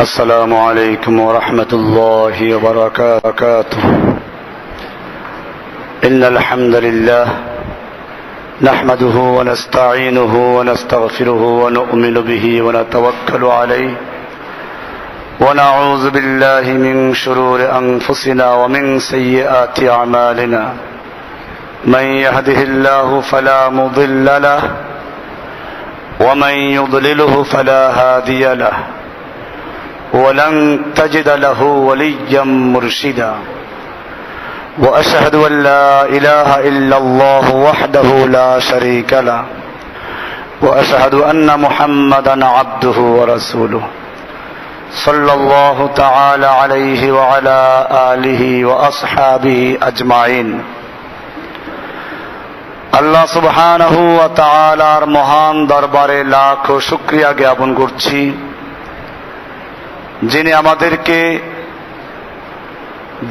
السلام عليكم ورحمة الله وبركاته. إن الحمد لله نحمده ونستعينه ونستغفره ونؤمن به ونتوكل عليه ونعوذ بالله من شرور أنفسنا ومن سيئات أعمالنا. من يهده الله فلا مضل له ومن يضلله فلا هادي له ولن تجد له وليا مرشدا. وأشهد أن لا إله إلا الله وحده لا شريك له وأشهد أن محمدا عبده ورسوله صلى الله تعالى عليه وعلى آله وأصحابه أجمعين. আল্লাহ সুবহানাহু ওয়া তাআলার মহান দরবারে লাখ শুকরিয়া জ্ঞাপন করছি, যিনি আমাদেরকে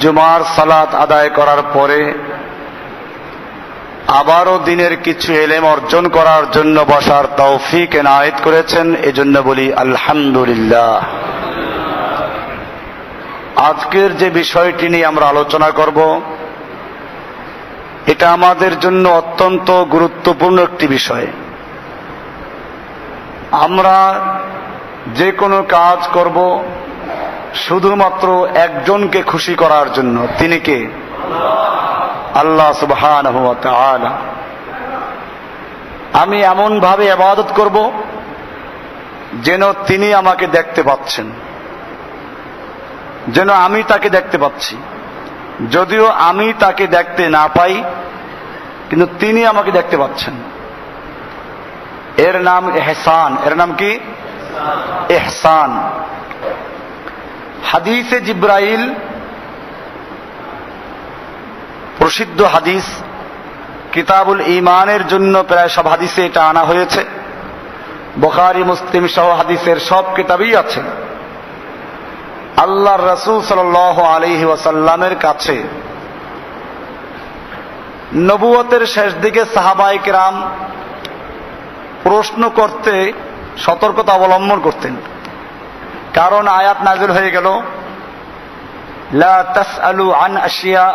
জুমার সালাত আদায় করার পরে আবারও দিনের কিছু ইলম অর্জন করার জন্য বসার তৌফিক এনায়েত করেছেন। এজন্য বলি আলহামদুলিল্লাহ। আজকের যে বিষয়টি নিয়ে আমরা আলোচনা করব, এটা আমাদের জন্য অত্যন্ত গুরুত্বপূর্ণ একটি বিষয়। আমরা যে কোনো কাজ করব শুধুমাত্র একজনকে খুশি করার জন্য। তিনি কে? আল্লাহ সুবহানাহু ওয়া তাআলা। আমি এমন ভাবে ইবাদত করব যেন তিনি আমাকে দেখতে পাচ্ছেন, যেন আমি তাকে দেখতে পাচ্ছি। যদিও আমি তাকে দেখতে না পাই, কিন্তু তিনি আমাকে দেখতে পাচ্ছেন। এর নাম ইহসান। এর নাম কি? ইহসান। হাদিসে জিব্রাইল, প্রসিদ্ধ হাদিস, কিতাবুল ঈমানের জন্য প্রায় সব হাদিসে এটা আনা হয়েছে। বুখারী মুসলিম সহ হাদিসের সব কিতাবেই আছে। আল্লাহর রাসূল সাল্লাল্লাহু আলাইহি ওয়াসাল্লামের কাছে নবুয়তের শেষ দিকে সাহাবায়ে কেরাম প্রশ্ন করতে সতর্কতা অবলম্বন করতেন। কারণ আয়াত নাযিল হয়ে গেল, লা তাসআলু আন আশিয়া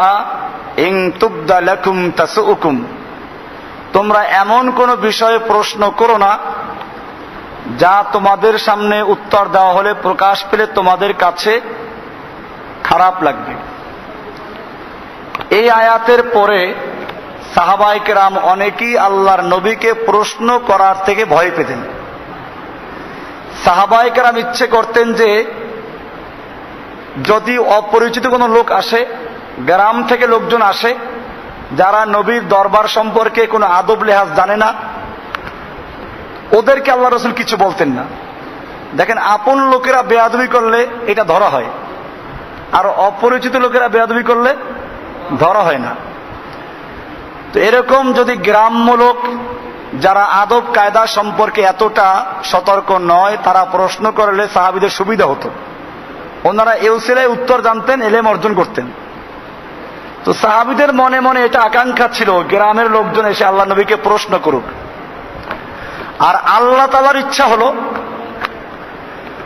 ইন তুবদা লাকুম তাসউকুম। তোমরা এমন কোন বিষয়ে প্রশ্ন করো না যা তোমাদের সামনে উত্তর দেওয়া হলে, প্রকাশ পেলে তোমাদের কাছে খারাপ লাগবে। এই আয়াতের পরে সাহাবায়ে কেরাম অনেকেই আল্লাহর নবীকে প্রশ্ন করার থেকে ভয় পেতেন। সাহাবায়ে কেরাম ইচ্ছে করতেন যে যদি অপরিচিত কোনো লোক আসে, গ্রাম থেকে লোকজন আসে যারা নবীর দরবার সম্পর্কে কোনো আদব লেহাজ জানে না, ওদেরকে আল্লাহ রাসূল কিছু বলতেন না। দেখেন, আপন লোকেরা বেয়াদবি করলে এটা ধরা হয়, আর অপরিচিত লোকেরা বেয়াদবি করলে ধরা হয় না। তো এরকম যদি গ্রাম্য লোক যারা আদব কায়দা সম্পর্কে এতটা সতর্ক নয়, তারা প্রশ্ন করলে সাহাবীদের সুবিধা হতো। ওনারা এউসিলায় উত্তর জানতেন, ইলম অর্জন করতেন। তো সাহাবীদের মনে মনে এটা আকাঙ্ক্ষা ছিল গ্রামের লোকজন এসে আল্লাহ নবীকে প্রশ্ন করুক। আর আল্লাহ তাআলার ইচ্ছা হলো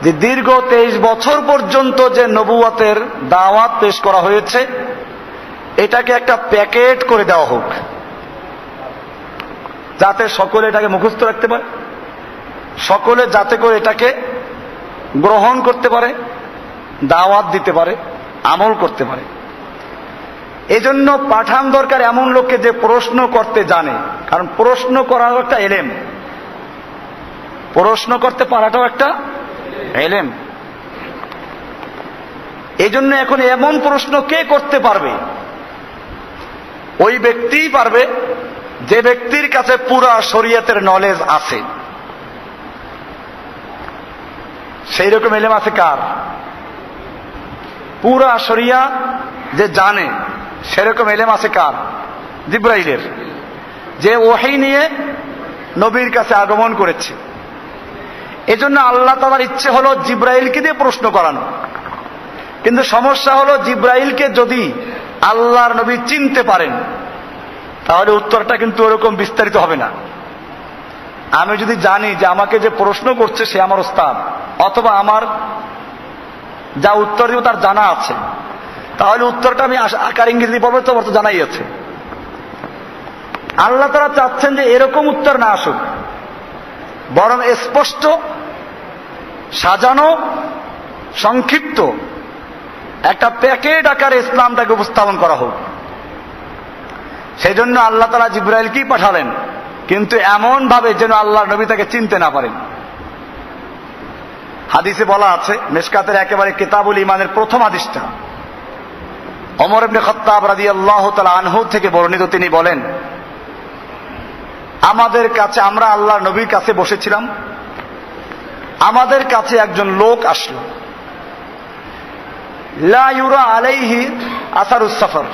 যে দীর্ঘ 23 বছর পর্যন্ত যে নবুয়তের দাওয়াত পেশ করা হয়েছে, এটাকে একটা প্যাকেট করে দেওয়া হোক, যাতে সকলে এটাকে মুখস্থ রাখতে পারে, সকলে যাতে করে এটাকে গ্রহণ করতে পারে, দাওয়াত দিতে পারে, আমল করতে পারে। এজন্য পাঠান দরকার এমন লোককে যে প্রশ্ন করতে জানে। কারণ প্রশ্ন করার একটা ইলম, প্রশ্ন করতে পারাটাও একটা ইলম। এজন্য এখন এমন প্রশ্ন কে করতে পারবে? ওই ব্যক্তিই পারবে যে ব্যক্তির কাছে পুরা শরীয়তের নলেজ আছে। সেই রকম ইলম আছে কার? পুরা শরিয়া যে জানে, সেরকম ইলম আছে কার? জিব্রাইলের, যে ওহী নিয়ে নবীর কাছে আগমন করেছে। এজন্য আল্লাহ তাআলার ইচ্ছে হলো জিব্রাইলকে দিয়ে প্রশ্ন করানো। কিন্তু সমস্যা হলো, জিব্রাইলকে যদি আল্লাহর নবী চিনতে পারেন, তাহলে উত্তরটা কিন্তু ওরকম বিস্তারিত হবে না। আমি যদি জানি যে আমাকে যে প্রশ্ন করছে সে আমার ওস্তাদ, অথবা আমার যা উত্তর দিব তার জানা আছে, তাহলে উত্তরটা আমি আকার ইংরেজি পড়বো, তোমার তো জানাই আছে। আল্লাহ তাআলা চাচ্ছেন যে এরকম উত্তর না আসুক, বরং স্পষ্ট, সাজানো, সংক্ষিপ্ত একটা প্যাকেট আকারে ইসলামটাকে উপস্থাপন করা হোক। সেই জন্য আল্লাহ তাআলা জিবরাইলকেই পাঠালেন, কিন্তু এমন ভাবে যেন আল্লাহর নবী তাকে চিনতে না পারেন। হাদিসে বলা আছে, মিশকাতের একেবারে কিতাবুল ঈমানের প্রথম হাদিসটা ওমর ইবনে খাত্তাব রাদিয়াল্লাহু তাআলা আনহু থেকে বর্ণিত। তিনি বলেন, আমাদের কাছে, আমরা আল্লাহর নবীর কাছে বসেছিলাম, আমাদের কাছে একজন লোক আসলো, লা ইউরা আলাইহি আসারুস সফর,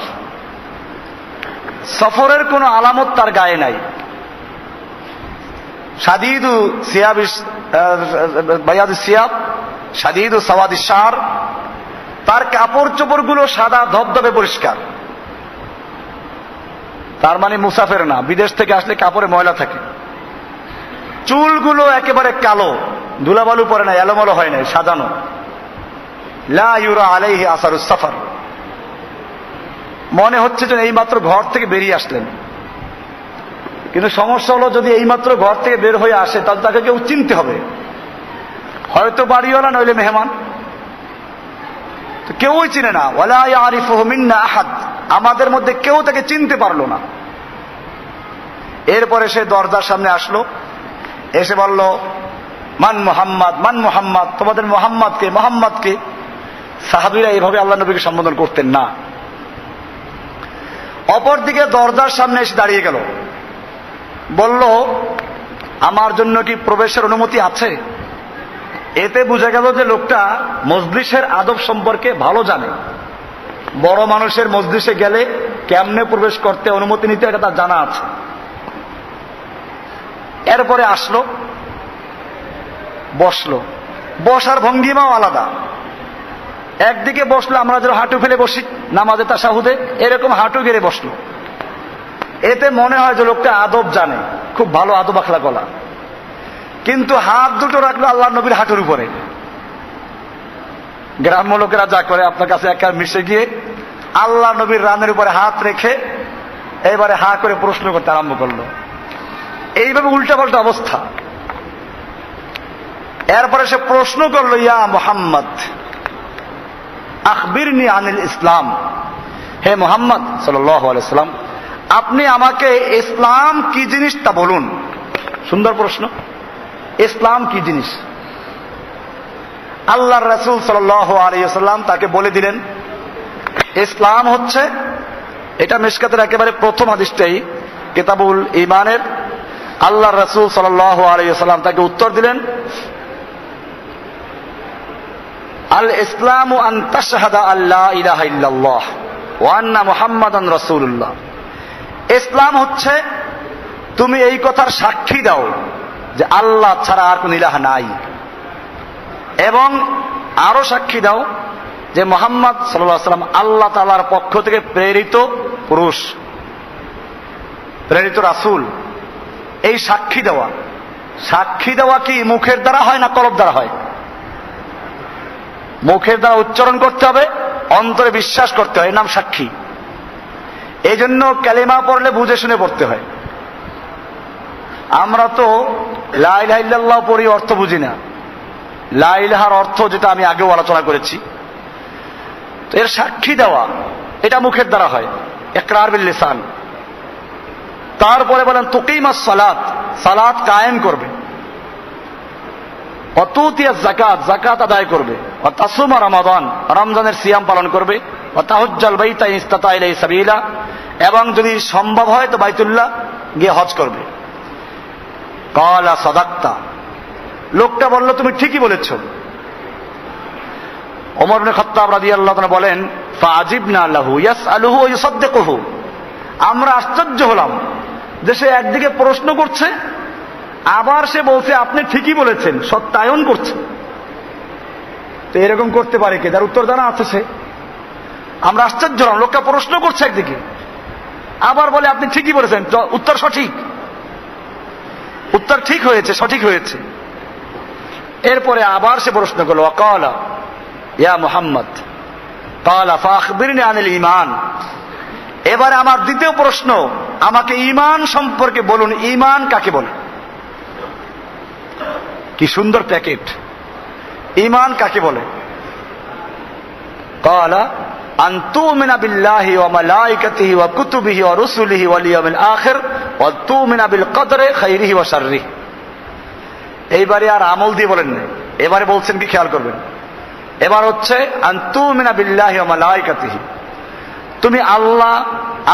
সফরের কোন আলামত তার গায়ে নাই। শাদীদু সিয়াবিস বায়াদ সিয়াব শাদীদু সাওয়াদিস শার, তার কাপড় চোপড় গুলো সাদা ধবধবে পরিষ্কার। তার মানে মুসাফির না, বিদেশ থেকে আসলে কাপড়ে ময়লা থাকে। চুলগুলো একেবারে কালো, ধুলাবালু পরে নাই, এলোমেলো হয় নাই, সাজানো। লা ইউরা আলাইহি আসারুস সফর, মনে হচ্ছে যে এইমাত্র ঘর থেকে বেরিয়ে আসলেন। কিন্তু সমস্যা হলো, যদি এইমাত্র ঘর থেকে বের হয়ে আসে তাহলে তাকে কেউ চিনতে হবে, হয়তো বাড়িওয়ালা নইলে মেহমান, কেউই চিনে না। ওয়ালা ইয়ারিফুহু মিন্না আহাদ, আমাদের মধ্যে কেউ তাকে চিনতে পারলো না। এরপরে সে দরজার সামনে আসলো, এসে বলল, মান মুহাম্মদ, মান মুহাম্মদ, তোমাদের মুহাম্মদকে, মুহাম্মদকে। সাহাবীরা এইভাবে আল্লাহ নবীকে সম্বোধন করতেন না। অপরদিকে দরজার সামনে এসে দাঁড়িয়ে গেল, বলল, আমার জন্য কি প্রবেশের অনুমতি আছে? এতে বোঝা গেল যে লোকটা মজলিসের আদব সম্পর্কে ভালো জানে। বড় মানুষের মজলিসে গেলে কেমনে প্রবেশ করতে, অনুমতি নিতে, এটা তার জানা আছে। এরপরে আসলো, বসলো, বসার ভঙ্গিমাও আলাদা। একদিকে বসলো আমরা যেন হাঁটু ফেলে বসি নামাজে তাশাহুদে, এরকম হাঁটু গেড়ে বসলো। এতে মনে হয় যে লোকটা আদব জানে, খুব ভালো আদব আখলাক গলা। কিন্তু হাত দুটো রাখলো আল্লাহ নবীর হাঁটুর উপরে। গ্রাম্য লোকেরা যা করে, আপনার কাছে একা মিশে গিয়ে আল্লাহ নবীর রানের উপরে হাত রেখে এবারে হা করে প্রশ্ন করতে আরম্ভ করলো। এইভাবে উল্টা পাল্টা অবস্থা। এরপরে সে প্রশ্ন করলো, ইয়া মুহাম্মদ আখবিরনি আনিল ইসলাম, হে মুহাম্মদ সাল্লাল্লাহু আলাইহি ওয়াসাল্লাম, আপনি আমাকে ইসলাম কি জিনিস তা বলুন। সুন্দর প্রশ্ন, ইসলাম কি জিনিস? আল্লাহর রাসূল সাল্লাল্লাহু আলাইহি ওয়াসাল্লাম তাকে বলে দিলেন, ইসলাম হচ্ছে, এটা মিশকাতের একেবারে প্রথম হাদিসটাই কিতাবুল ঈমানের। আল্লাহর রাসূল সাল্লাল্লাহু আলাইহি ওয়াসাল্লাম তাকে উত্তর দিলেন, আল ইসলামু আন তাশহাদা আল্লা ইলাহা ইল্লাল্লাহ ওয়া আন্না মুহাম্মাদান রাসূলুল্লাহ। ইসলাম হচ্ছে তুমি এই কথার সাক্ষী দাও যে আল্লাহ ছাড়া আর কোন ইলাহ নাই, এবং আরো সাক্ষী দাও যে মুহাম্মদ সাল্লাল্লাহু আলাইহি ওয়াসাল্লাম আল্লাহ তাআলার পক্ষ থেকে প্রেরিত পুরুষ, প্রেরিত রাসূল। এই সাক্ষী দেওয়া, সাক্ষী দেওয়া কি মুখের দ্বারা হয় না কলব দ্বারা হয়? মুখের দ্বারা উচ্চারণ করতে হবে, অন্তরে বিশ্বাস করতে হয়, এর নাম সাক্ষী। এই জন্য কালেমা পড়লে বুঝে শুনে পড়তে হয়। আমরা তো লা ইলাহা ইল্লাল্লাহ পড়ি, অর্থ বুঝি না। লা ইলাহার অর্থ যেটা আমি আগেও আলোচনা করেছি। তো এর সাক্ষী দেওয়া, এটা মুখের দ্বারা হয়, ইকরার বিল লিসান। তারপরে বলেন তুকিমাস সালাত, সালাত কায়েম করবে। অতুতিয়া যাকাত, যাকাত আদায় করবে। তাসুমা রমাদান, রমজানের সিয়াম পালন করবে। তাহুজ্জাল বাইতা ইন ইসতাতা ইলাইহি সাবিলা, এবং যদি সম্ভব হয় তো বাইতুল্লাহ গিয়ে হজ করবে। ক্বালা সাদাক্তা, লোকটা বলল তুমি ঠিকই বলেছ। ওমর ইবনে খাত্তাব রাদিয়াল্লাহু তাআলা বলেন, ফাআজিবনা লাহু ইয়াসআলুহু ওয়া ইউসাদ্দিকুহু, আমরা আশ্চর্য হলাম যে সে একদিকে প্রশ্ন করছে, আবার সে বলছে আপনি ঠিকই বলেছেন, সত্যায়ন করছে। তো এরকম করতে পারে কে, যার উত্তর জানা আছে সে? আমরা আশ্চর্য হলাম, লোকটা প্রশ্ন করছে একদিকে, আবার বলে আপনি ঠিকই বলেছেন, উত্তর সঠিক, উত্তর ঠিক হয়েছে, সঠিক হয়েছে। এরপরে আবার সে প্রশ্ন করলো, ওয়াকালা ইয়া মুহাম্মদ ক্বালা ফাখবিরনি আনিল ঈমান। এবারে আমার দ্বিতীয় প্রশ্ন, আমাকে ঈমান সম্পর্কে বলুন, ঈমান কাকে বলে? কি সুন্দর প্যাকেট, ঈমান কাকে বলে? ক্বালা আন তুমিনা বিল্লাহি ওয়া মালাইকাতিহি ওয়া কুতুবিহি ওয়া রুসুলিহি ওয়াল ইয়াউমিল আখির ওয়া তুমিনা বিল কদরি খাইরিহি ওয়া শাররিহি। এইবারে আর আমল দিয়ে বলেন না, এবারে বলছেন কি খেয়াল করবেন, এবার হচ্ছে আন তুমিনা বিল্লাহি ওয়া মালাইকাতিহি, তুমি আল্লাহ,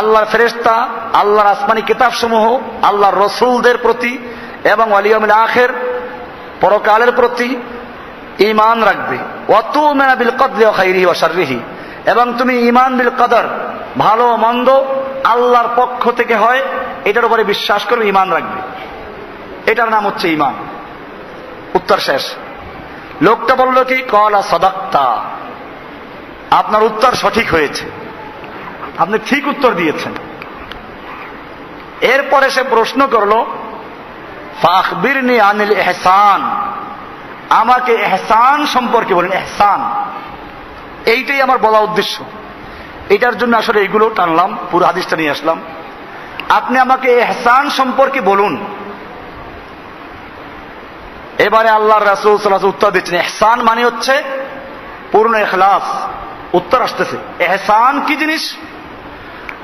আল্লাহর ফেরেশতা, আল্লাহর আসমানি কিতাবসমূহ, আল্লাহর রসূলদের প্রতি এবং ওয়াল ইয়াউমিল আখির পরকালের প্রতি ঈমান রাখবে। ওয়া তুমিনা বিল কদরি খাইরিহি ওয়া শাররিহি, এবং তুমি ঈমান বিল কদর, ভালো মন্দ আল্লাহর পক্ষ থেকে হয় এটার উপরে বিশ্বাস করবে, ঈমান রাখবে। এটার নাম হচ্ছে ঈমান। উত্তর শেষ। লোকটা বলল কি, ক্বালা সাদাক্তা, আপনার উত্তর সঠিক হয়েছে, আপনি ঠিক উত্তর দিয়েছেন। এরপরে সে প্রশ্ন করলো ফাখবিরনি আনিল ইহসান, আমাকে ইহসান সম্পর্কে বলেন। ইহসান এইটাই আমার বলা উদ্দেশ্য, এটার জন্য আসলে এইগুলো টানলাম, পুরো হাদিসটা নিয়ে আসলাম। আপনি আমাকে ইহসান সম্পর্কে বলুন। এবারে আল্লাহর রাসূল সাল্লাল্লাহু আলাইহি ওয়াসাল্লাম উত্তর দিচ্ছেন, ইহসান মানে হচ্ছে পূর্ণ ইখলাস। উত্তর আসতেছে, ইহসান কি জিনিস?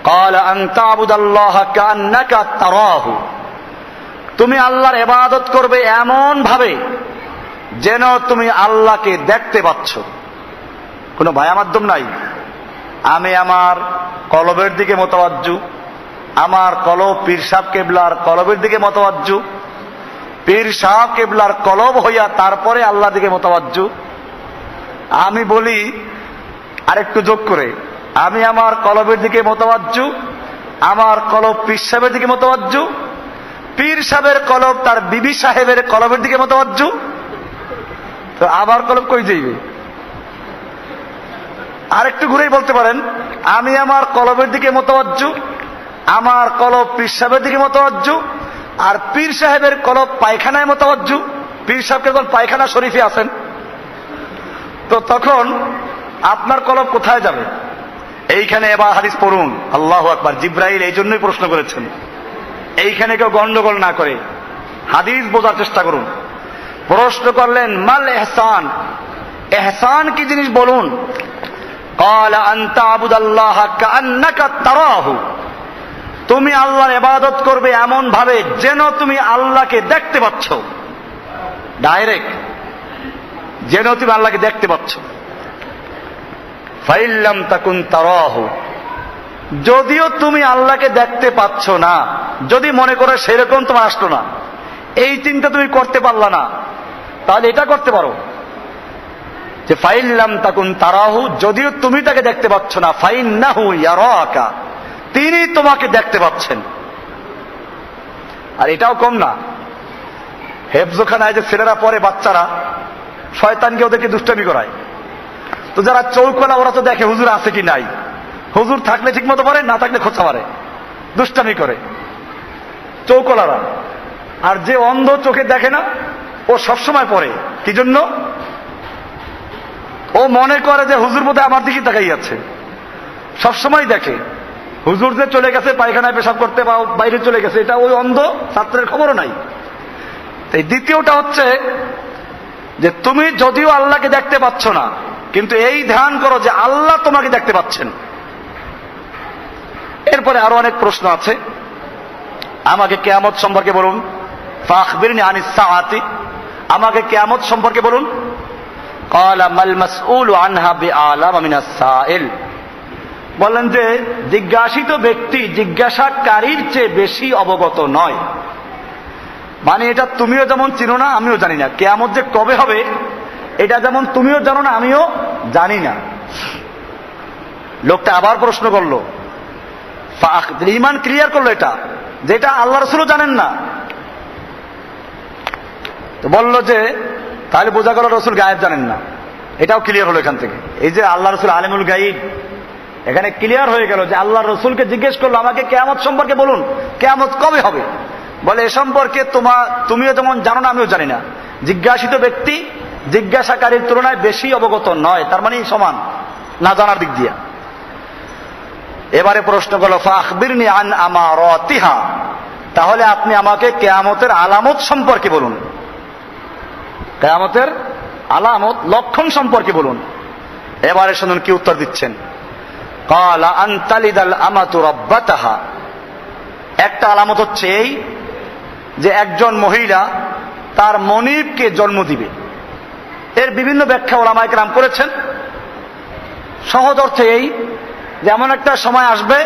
ক্বালা আন তা'বুদাল্লাহা কাআন্নাকা তারাহু, তুমি আল্লাহর ইবাদত করবে এমন ভাবে যেন তুমি আল্লাহকে দেখতে পাচ্ছ। কোনো ভায়া মাধ্যম নাই, আমি আমার কলবের দিকে মোতাওয়াজ্জু, আমার কলব পীর সাহেব কেবলার কলবের দিকে মোতাওয়াজ্জু, পীর সাহেব কেবলার কলব হইয়া তারপরে আল্লাহর দিকে মোতাওয়াজ্জু। আমি বলি আরেকটু যোগ করে, আমি আমার কলবের দিকে মোতাওয়াজ্জু, আমার কলব পীর সাহেবের দিকে মোতাওয়াজ্জু, পীর সাহেবের কলব তার বিবি সাহেবের কলবের দিকে মোতাওয়াজ্জু, তো আমার কলব কই যাইবে? আরেকটু ঘুরেই বলতে পারেন, আমি আমার কলবের দিকে মোতাওয়াজ্জু, আমার কলব পীর সাহেবের দিকে মোতাওয়াজ্জু, আর পীর সাহেবের কলব পায়খানায় মোতাওয়াজ্জু। পীর সাহেব যখন পায়খানা শরীফে আছেন, তো তখন আপনার কলব কোথায় যাবে? এইখানে এবার হাদিস পড়ুন। আল্লাহু আকবার। জিব্রাইল এই জন্যই প্রশ্ন করেছেন, এইখানে কেউ গন্ডগোল না করে হাদিস বোঝার চেষ্টা করুন। প্রশ্ন করলেন মাল ইহসান, ইহসান কি জিনিস বলুন। ক্বালা আন তা'বুদাল্লাহা কাআন্নাকা তারাহু, তুমি আল্লাহর ইবাদত করবে এমন ভাবে যেন তুমি আল্লাহকে দেখতে পাচ্ছ, ডাইরেক্ট যেন তুমি আল্লাহকে দেখতে পাচ্ছ। ফাইন লাম তাকুন তারাহু, যদিও তুমি আল্লাহকে দেখতে পাচ্ছ না, যদি মনে করে সেরকম তোমার আসলো না, এই চিন্তা তুমি করতে পারলা না, তাহলে এটা করতে পারো যে ফাইন লাম তাকুন তারাহু, যদিও তুমি তাকে দেখতে পাচ্ছ না, ফাইন্নাহু ইয়ারাকা, তিনি তোমাকে দেখতে পাচ্ছেন। আর এটাও কম না, হেফজোখানায় যে ছেলেরা পড়ে, বাচ্চারা, শয়তানকে ওদেরকে দুষ্টামি করায়, তো যারা চৌকলা ওরা তো দেখে হুজুর আছে কি নাই, হুজুর থাকলে ঠিক মতো পারে, না থাকলে খোঁচা মারে, দুষ্টামি করে চৌকলারা। আর যে অন্ধ চোখে দেখে না, ও সবসময় পড়ে, কি জন্য? ও মনে করে যে হুজুর বোধহয় আমার দিকে তাকাই আছে, সবসময় দেখে হুজুর যে চলে গেছে পায়খানায় পেশাব করতে বা বাইরে চলে গেছে, এটা ওই অন্ধ ছাত্রের খবরও নাই। এই দ্বিতীয়টা হচ্ছে যে তুমি যদিও আল্লাহকে দেখতে পাচ্ছ না, কিন্তু এই ধ্যান করো যে আল্লাহ তোমাকে দেখতে পাচ্ছেন। এরপরে আরো অনেক প্রশ্ন আছে, আমাকে কিয়ামত সম্পর্কে বলুন। ফাখবিরনি আনিস সাআতি, আমাকে কিয়ামত সম্পর্কে বলুন। ক্বালা মাল মাসউলু আনহা বিআলাম মিনাস সাইল, বলেন যে জিজ্ঞাসিত ব্যক্তি জিজ্ঞাসাকারীর চেয়ে বেশি অবগত নয়। মানে এটা তুমিও যেমন চিনো না, আমিও জানি না। কিয়ামত যে কবে হবে এটা যেমন তুমিও জানো না, আমিও জানি না। লোকটা আবার প্রশ্ন করলো, ঈমান ক্লিয়ার করলো এটা, যেটা আল্লাহ রাসূলও জানেন না। তো বলল যে তাহলে বোঝা গেল রাসূল গায়েব জানেন না, এটাও ক্লিয়ার হলো এখান থেকে। এই যে আল্লাহ রাসূল আলিমুল গায়ব, এখানে ক্লিয়ার হয়ে গেল যে আল্লাহ রসুলকে জিজ্ঞেস করলো আমাকে কিয়ামত সম্পর্কে বলুন, কিয়ামত কবে হবে। বলে এ সম্পর্কে তুমিও যেমন জানো না, আমিও জানি না। জিজ্ঞাসিত ব্যক্তি জিজ্ঞাসাকারীর তুলনায় বেশি অবগত নয়, তার মানে সমান না জানার দিক দিয়ে। এবারে প্রশ্ন করলো ফাখবিরনি আন আমারাতিহা, তাহলে আপনি আমাকে কিয়ামতের আলামত সম্পর্কে বলুন, কিয়ামতের আলামত লক্ষণ সম্পর্কে বলুন। এবারে শুনুন কি উত্তর দিচ্ছেন। ক্বালা আন তালিদাল আমাতু রাব্বাতাহা, একটা আলামত হচ্ছে এই যে একজন মহিলা তার মনিবকে জন্ম দিবে। এর বিভিন্ন ব্যাখ্যা ওলামায়ে কেরাম করেছেন। সহজ অর্থে এই যে এমন একটা সময় আসবে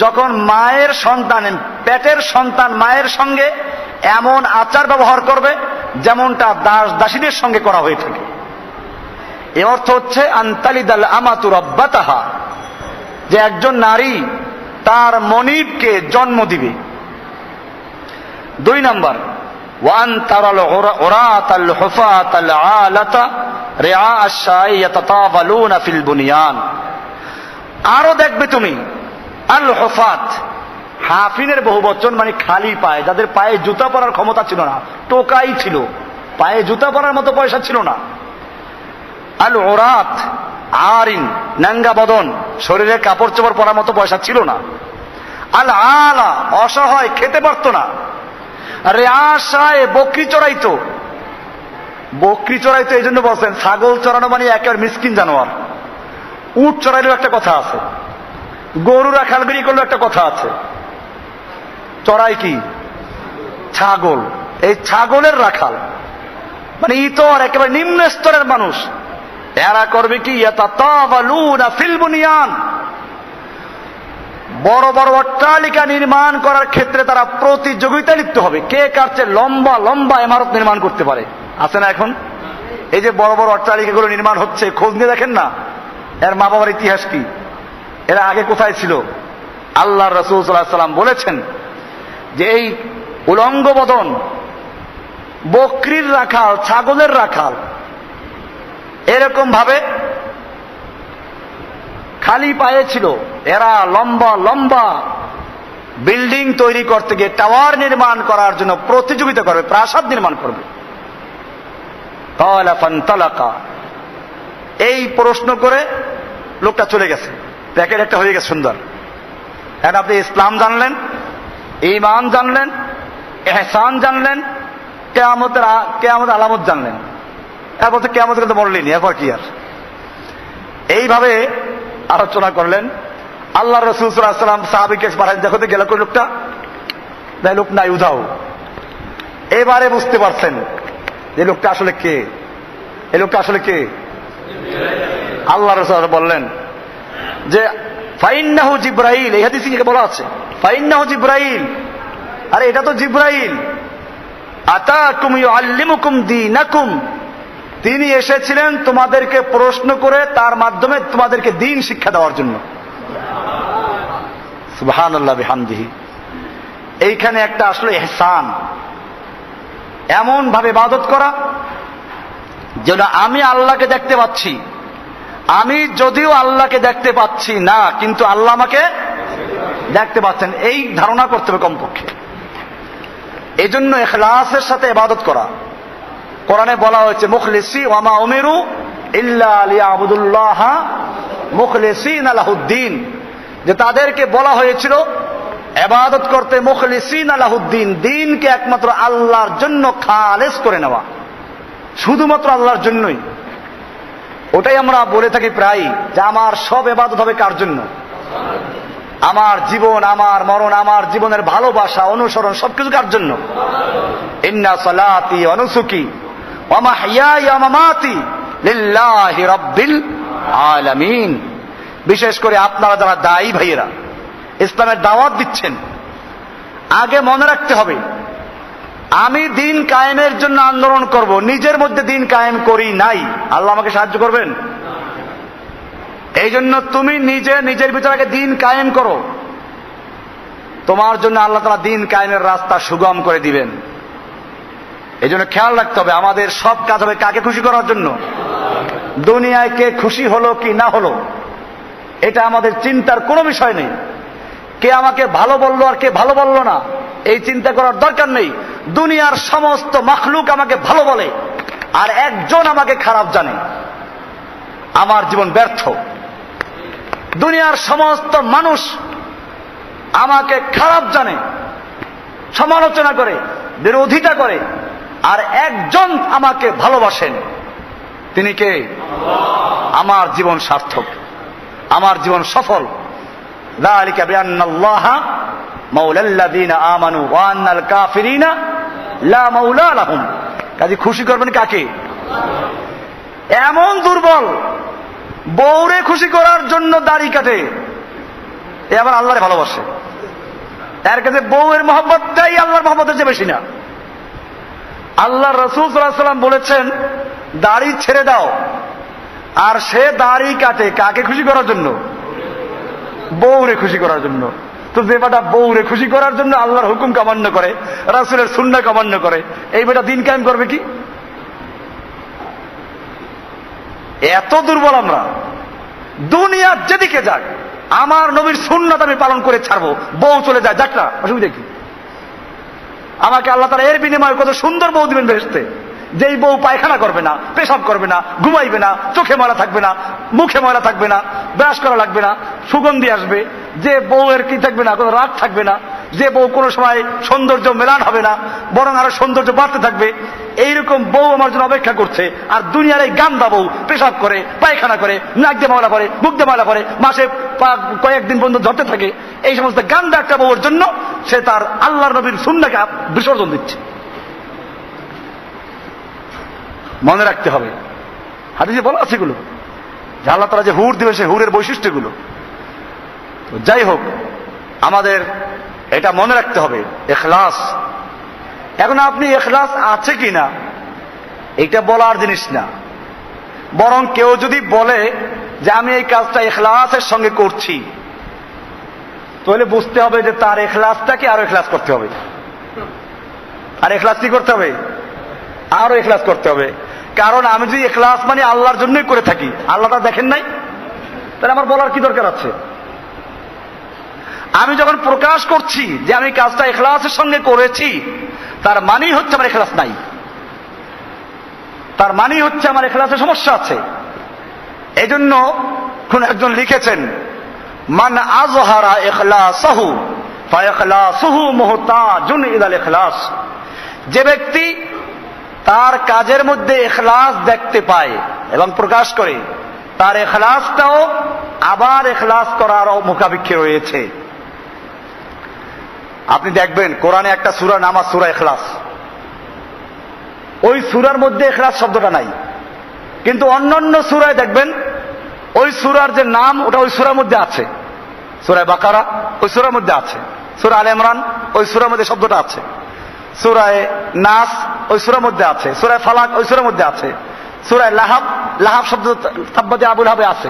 যখন মায়ের সন্তান, পেটের সন্তান মায়ের সঙ্গে এমন আচার ব্যবহার করবে যেমনটা দাস দাসীদের সঙ্গে করা হয়ে থাকে। এর অর্থ হচ্ছে আনতালিদাল আমাতু রাব্বাতাহা, যে একজন নারী তার মনিবকে জন্ম দিবে। 2 নম্বর, ওয়ান তারাল উরাতাল হুফাতাল আলাতা রিআ আশ-শাই ইয়াতাতাওয়ালুনা ফিল বুনিয়ান, আরো দেখবে তুমি আল হুফাত, হাফিনের বহুবচন মানে খালি পায়ে, যাদের পায়ে জুতা পরার ক্ষমতা ছিল না, টোকাই ছিল, পায়ে জুতা পরার মতো পয়সা ছিল না। আল উরাত আরিন, নাঙ্গা বদন, শরীরে কাপড় চোপড় পরার মতো পয়সা ছিল না। আল আলা, অসহায়, খেতে পারতো না। রেআশায়, বকরি চড়াইতো। বকরি চড়াইতো এই জন্য বলছেন, ছাগল চড়ানো মানে একেবারে মিসকিন জানোয়ার। উট চড়াইলেও একটা কথা আছে, গরু রাখালগিরি করলেও একটা কথা আছে। চড়াই কি? ছাগল। এই ছাগলের রাখাল মানে ইতর একেবারে নিম্ন স্তরের মানুষ। এরা করবে কি? ইয়াতাতাওয়ালুনা ফিল বুনিয়ান, বড় বড় অট্টালিকা নির্মাণ করার ক্ষেত্রে তারা প্রতিযোগিতা লিপ্ত হবে, কে কার চেয়ে লম্বা লম্বা ইমারত নির্মাণ করতে পারে। আছে না এখন এই যে বড় বড় অট্টালিকাগুলো নির্মাণ হচ্ছে, খোঁজ নিয়ে দেখেন না এর মা বাবার ইতিহাস কি, এরা আগে কোথায় ছিল। আল্লাহর রাসূল সাল্লাল্লাহু আলাইহি ওয়াসাল্লাম বলেছেন যে এই উলঙ্গ বদন, বকরির রাখাল, ছাগলের রাখাল, এরকম ভাবে খালি পায়ে ছিল। এরা লম্বা লম্বা বিল্ডিং তৈরি করতে গিয়ে, টাওয়ার নির্মাণ করার জন্য প্রতিযোগিতা করবে, প্রাসাদ নির্মাণ করবে। ক্বালা ফান্তালাকা, এই প্রশ্ন করে লোকটা চলে গেছে, প্যাকেট একটা হয়ে গেছে সুন্দর। এখন আপনি ইসলাম জানলেন, ঈমান জানলেন, ইহসান জানলেন, কিয়ামতের আলামত জানলেন, এরপর তো কিয়ামতের কথা বললেন, এরপর কি আর। এইভাবে আলোচনা করলেন। আল্লাহ রাসূল সাল্লাল্লাহু আলাইহি ওয়াসাল্লাম সাহাবীকে পাঠান, দেখো তো গেল কোন লোকটা, লোক নাই, উধাও। এবারে বুঝতে পারছেন যে লোকটা আসলে কে, এই লোকটা আসলে কে। আল্লাহ রাসূল বললেন যে ফাইন্নাহু জিবরাইল, এই হাদিসে কি বলা আছে? ফাইন্নাহু জিবরাইল, আরে এটা তো জিবরাইল। আতাকুম ইউআল্লিমুকুম দীনাকুম, তিনি এসেছিলেন তোমাদেরকে প্রশ্ন করে তার মাধ্যমে তোমাদেরকে দ্বীন শিক্ষা দেওয়ার জন্য। সুবহানাল্লাহ বিহামদিহি। এইখানে একটা আসলে ইহসান, এমন ভাবে ইবাদত করা যেন আমি আল্লাহকে দেখতে পাচ্ছি, আমি যদিও আল্লাহকে দেখতে পাচ্ছি না কিন্তু আল্লাহ আমাকে দেখতে পাচ্ছেন, এই ধারণা করতে হবে কমপক্ষে। এই জন্য ইখলাসের সাথে ইবাদত করা। কোরআনে বলা হয়েছে মুখলিসি ওয়া মা উমিরু ইল্লা লিয়াবুদুল্লাহ মুখলিসিনা লাহুদ্দিন, যে তাদেরকে বলা হয়েছিল ইবাদত করতে মুখলিসিনা লাহুদ্দিন, দ্বীনকে একমাত্র আল্লাহর জন্য খালেস করে নেওয়া, শুধুমাত্র আল্লাহর জন্যই। ওটাই আমরা বলে থাকি প্রায় যে আমার সব ইবাদত হবে কার জন্য? আমার জীবন, আমার মরণ, আমার জীবনের ভালোবাসা, অনুসরণ সবকিছু কার জন্য? ইন্না সালাতি ওয়া নুসুকি ওয়া মাহইয়ায়া ওয়া মামাতি লিল্লাহি রাব্বিল আলামিন। বিশেষ করে আপনারা যারা দায়ী ভাইয়েরা ইসলামের দাওয়াত দিচ্ছেন, আগে মনে রাখতে হবে আমি দিন কায়েমের জন্য আন্দোলন করব, নিজের মধ্যে দিন কায়েম করি নাই। আল্লাহ আমাকে সাহায্য করবেন? এই জন্য তুমি নিজে নিজের ভিতরে আগে দিন কায়েম করো, তোমার জন্য আল্লাহ তাআলা দিন কায়েমের রাস্তা সুগম করে দিবেন। এই জন্য খেয়াল রাখতে হবে আমাদের সব কাজ হবে কাকে খুশি করার জন্য। দুনিয়ায় কে খুশি হলো কি না হলো এটা আমাদের চিন্তার কোনো বিষয় নেই। কে আমাকে ভালো বললো আর কে ভালো বললো না এই চিন্তা করার দরকার নেই। দুনিয়ার সমস্ত মাখলুক আমাকে ভালো বলে, আর একজন আমাকে খারাপ জানে, আমার জীবন ব্যর্থ। দুনিয়ার সমস্ত মানুষ আমাকে খারাপ জানে, সমালোচনা করে, বিরোধিতা করে, আর একজন আমাকে ভালোবাসেন, তিনি কে? আমার জীবন সার্থক, আমার জীবন সফল। যালিকা বিআন্নাল্লাহা মাওলাল্লাযীনা আমানু ওয়া আন্নাল কাফিরিনা লা মাওলা লাহুম। কাজে খুশি করবেন কাকে? এমন দুর্বল, বউরে খুশি করার জন্য দাড়ি কাটে, এ আবার আল্লাহরে ভালোবাসে। এর কাছে বউয়ের মহব্বতটাই আল্লাহর মহব্বতের চেয়ে বেশি না। আল্লাহ রাসূল সাল্লাল্লাহু আলাইহি ওয়াসাল্লাম বলেছেন, দাড়ি ছেড়ে দাও। আর সে দাড়ি কাটে কাকে খুশি করার জন্য? বউরে খুশি করার জন্য। তো যে বেটা বউরে খুশি করার জন্য আল্লাহর হুকুম কামান্য করে, রাসূলের সুন্নাহ কামান্য করে, এই বেটা দিন কায়েম করবে কি? এত দুর্বল আমরা। দুনিয়া যেদিকে যাক, আমার নবীর সুন্নাত আমি পালন করে ছাড়বো। বউ চলে যায়, যাক না, অসুবিধা কি? আমাকে আল্লাহ তাআলা এর বিনিময়ে কত সুন্দর বউ দিবেন বেহেশতে, যেই বউ পায়খানা করবে না, পেশাব করবে না, ঘুমাইবে না, চোখে ময়লা থাকবে না, মুখে ময়লা থাকবে না, ব্রাশ করা লাগবে না, সুগন্ধি আসবে, যে বউয়ের কি থাকবে না, কোনো রাগ থাকবে না, যে বউ কোনো সময় সৌন্দর্য মেলান হবে না, বরং আরো সৌন্দর্য বাড়তে থাকবে। এইরকম বউ আমার জন্য অপেক্ষা করছে। আর দুনিয়ার এই গান্দা বউ পেশাব করে, পায়খানা করে, নাক দিয়ে ময়লা করে, মুখ দিয়ে ময়লা করে, মাসে কয়েকদিন পর্যন্ত ধরতে থাকে, এই সমস্ত গান্দা একটা বউর জন্য সে তার আল্লাহর নবীর সুন্নাহকে বিসর্জন দিচ্ছে। মনে রাখতে হবে, হাদিসে বলা আছে এগুলো, যে আল্লাহ তাআলা যে হুর দিবে, সে হুরের বৈশিষ্ট্যগুলো। যাই হোক, আমাদের এটা মনে রাখতে হবে, ইখলাস। এখন আপনি ইখলাস আছে কিনা এটা বলার জিনিস না, বরং কেউ যদি বলে যে আমি এই কাজটা ইখলাসের সঙ্গে করছি, তাহলে বুঝতে হবে যে তার ইখলাসটাকে আরো ইখলাস করতে হবে। আর ইখলাস কি করতে হবে? আরো ইখলাস করতে হবে। কারণ আমি যদি ইখলাস মানে আল্লাহর জন্যই করে থাকি, আল্লাহ তা দেখেন নাই, তাহলে আমার বলার কি দরকার আছে? আমি যখন প্রকাশ করছি যে আমি কাজটা ইখলাসের সঙ্গে করেছি, তার মানেই হচ্ছে আমার ইখলাস নাই, তার মানেই হচ্ছে আমার ইখলাসের সমস্যা আছে। এজন্য কোন একজন লিখেছেন, মান আযহারা ইখলাসাহু ফাইখলাসুহু মুহতাজুন ইলাল ইখলাস। যে ব্যক্তি তার কাজের মধ্যে ইখলাস দেখতে পায় এবং প্রকাশ করে, তার ইখলাসটাও আবার ইখলাস করার মুখাপেক্ষী রয়েছে। আপনি দেখবেন কোরআনে একটা সূরা নাম আছে সূরা ইখলাস, ওই সূরার মধ্যে ইখলাস শব্দটা নাই, কিন্তু অন্যান্য সূরায় দেখবেন ওই সূরার যে নাম ওটা ওই সূরার মধ্যে আছে। সূরা বাকারা ওই সূরার মধ্যে আছে, সূরা আলে ইমরান ওই সূরার মধ্যে শব্দটা আছে, সূরায়ে নাস ওই সূরার মধ্যে আছে, সূরা ফালাক ওই সূরার মধ্যে আছে, সূরা লাহাব, লাহাব শব্দ তাব্বাতে আবুল হাবে আছে,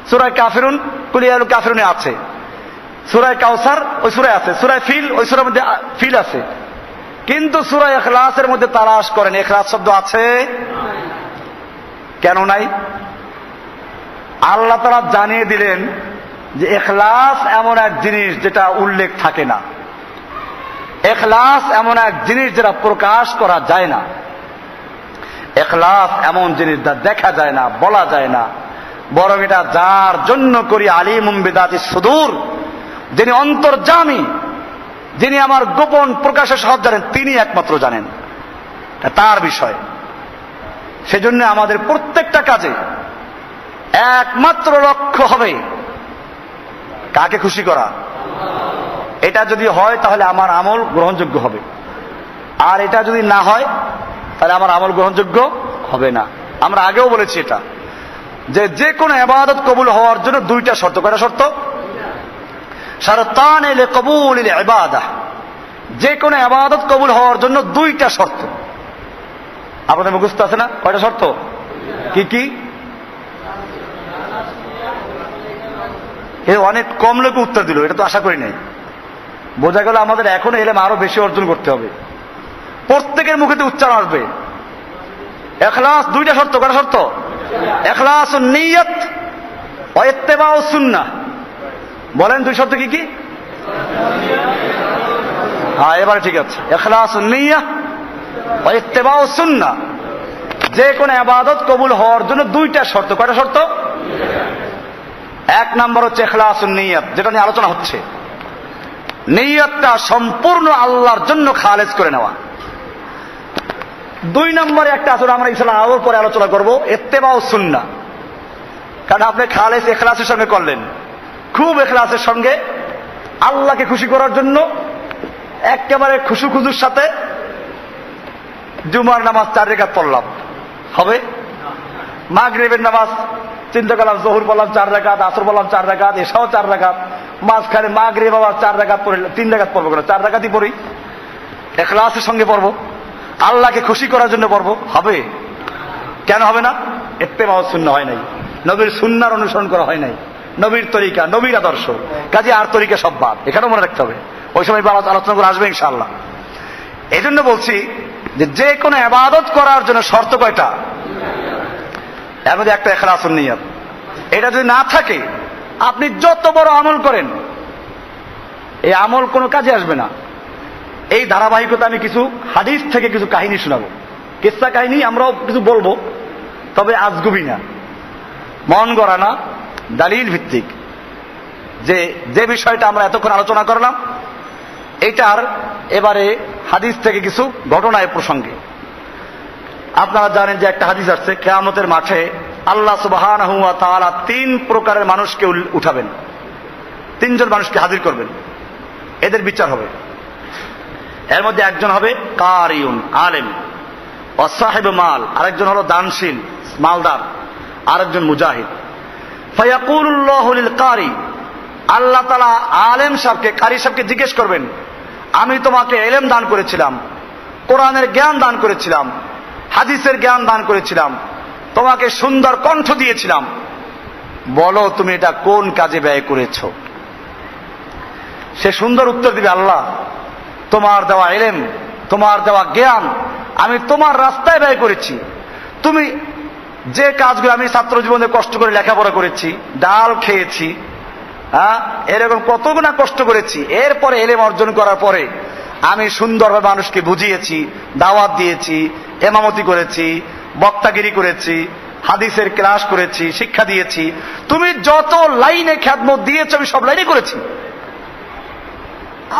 সূরা কাফিরুন কুলিয়াল কাফিরুনে আছে, সূরা কাউসার ওই সূরায় আছে, সূরা ফিল ওই সূরার মধ্যে ফিল আছে। কিন্তু সূরা ইখলাসের মধ্যে তালাশ করেন, ইখলাস শব্দ আছে? কেন নাই? আল্লাহ তাআলা জানিয়ে দিলেন যে ইখলাস এমন এক জিনিস যেটা উল্লেখ থাকে না, ইখলাস এমন এক জিনিস যেটা প্রকাশ করা যায় না, ইখলাস এমন জিনিস যা দেখা যায় না, বলা যায় না, বরং এটা যার জন্য করি আলিমুম বিদাতিস সুদূর, যিনি অন্তর্যামী, যিনি আমার গোপন প্রকাশের সব জানেন, তিনি একমাত্র জানেন, তার বিষয়। সেজন্য আমাদের প্রত্যেকটা কাজে একমাত্র লক্ষ্য হবে কাকে খুশি করা। এটা যদি হয় তাহলে আমার আমল গ্রহণযোগ্য হবে, আর এটা যদি না হয় তাহলে আমার আমল গ্রহণযোগ্য হবে না। আমরা আগেও বলেছি এটা, যে কোনো ইবাদত কবুল হওয়ার জন্য দুইটা শর্ত। কয়টা শর্ত? শারতান লিকবুলিল ইবাদাহ। যে কোনো ইবাদত কবুল হওয়ার জন্য দুইটা শর্ত। আপনাদের মুখস্থ আছে না? কয়টা শর্ত? কি কি? অনেক কম লোক উত্তর দিল, এটা তো আশা করি নাই। বোঝা গেল আমাদের এখন এলেম আরো বেশি অর্জন করতে হবে, প্রত্যেকের মুখেতে উচ্চারণ আসবে। ইখলাস দুইটা শর্ত। কয়টা শর্ত? ইখলাসুন নিয়ত ওয়া ইত্তিবাউস সুন্নাহ। বলেন দুই শর্ত কি কি? হ্যাঁ, এবারে ঠিক আছে। ইখলাসুন নিয়ত ওয়া ইত্তিবাউস সুন্নাহ। যে কোনো ইবাদত কবুল হওয়ার জন্য দুইটা শর্ত। কয়টা শর্ত? এক নম্বর হচ্ছে ইখলাসুন নিয়ত, যেটা নিয়ে আলোচনা হচ্ছে। নিয়তটা সম্পূর্ণ আল্লাহর জন্য খালেস করে নেওয়া। দুই নম্বরে একটা আসলে আমরা ইনশাআল্লাহ আরো পরে আলোচনা করব, ইত্তেবাউ সুন্নাহ। কারণ আপনি খালেস ইখলাসের সঙ্গে করলেন, খুব ইখলাসের সঙ্গে আল্লাহকে খুশি করার জন্য একেবারে খুশুখুজুর সাথে জুমার নামাজ 4 রাকাত পড়লাম, হবে? মাগরিবের নামাজ চিন্তা করলাম, জোহর পড়লাম 4 রাকাত, আসর পড়লাম 4 রাকাত, এশাও 4 রাকাত, মাঝখানে মাগরিব আবার 4 রাকাত পড়ে 3 রাকাত পড়বো কেন? 4 রাকাতই পড়ি, ইখলাসের সঙ্গে পড়বো, আল্লাহকে খুশি করার জন্য পড়বো, হবে? কেন হবে না? ইত্তেবাউ সুন্নাহ হয় নাই, নবীর সুন্নাহর অনুসরণ করা হয় নাই, নবীর তরিকা, নবীর আদর্শ, কাজে আর তরিকা সব বাদ। এখানেও মনে রাখতে হবে, ওই সময় আলোচনা করে আসবে ইনশাআল্লাহ। এই জন্য বলছি যে কোনো ইবাদত করার জন্য শর্ত কয়টা? এর মধ্যে একটা ইখলাসুন নিয়ত। এটা যদি না থাকে, আপনি যত বড় আমল করেন, এই আমল কোনো কাজে আসবে না। এই ধারাবাহিকতা আমি কিছু হাদিস থেকে কিছু কাহিনী শোনাবো, কিসসা কাহিনী আমরাও কিছু বলবো, তবে আজগুবি না, মন গড়া না, দলিল ভিত্তিক। যে বিষয়টা আমরা এতক্ষণ আলোচনা করলাম, এটার এবারে হাদিস থেকে কিছু ঘটনা এ প্রসঙ্গে। আপনারা জানেন যে একটা হাদিস আসছে, কিয়ামতের মাঠে আল্লাহ সুবহানাহু ওয়া তাআলা 3 প্রকারের মানুষকে উঠাবেন, 3 জন মানুষকে হাজির করবেন, এদের বিচার হবে। এর মধ্যে একজন হবে কারিউন, আলেম, ওয়া সাহিবু মাল, আরেকজন হলো দানশীল, মালদার, আরেকজন মুজাহিদ। ফায়াকুলুল্লাহু লিল কারি, আল্লাহ তাআলা আলেম সাহেবকে, কারি সাহেবকে জিজ্ঞেস করবেন, আমি তোমাকে ইলম দান করেছিলাম, কোরআনের জ্ঞান দান করেছিলাম, হাদিসের জ্ঞান দান করেছিলাম, তোমাকে সুন্দর কণ্ঠ দিয়েছিলাম, বলো তুমি এটা কোন কাজে ব্যয় করেছো? সে সুন্দর উত্তর দিবে, আল্লাহ তোমার দেওয়া ইলম, তোমার দেওয়া জ্ঞান আমি তোমার রাস্তায় ব্যয় করেছি। তুমি যে কাজগুলো, আমি ছাত্র জীবনে কষ্ট করে লেখাপড়া করেছি, ডাল খেয়েছি, এরকম কতগুনা কষ্ট করেছি, এরপরে ইলম অর্জন করার পরে আমি সুন্দরভাবে মানুষকে বুঝিয়েছি, দাওয়াত দিয়েছি, ইমামতি করেছি, বক্তাগিরি করেছি, হাদিসের ক্লাস করেছি, শিক্ষা দিয়েছি, তুমি যত লাইনে খিদমত দিয়েছো আমি সব লাইনে করেছি।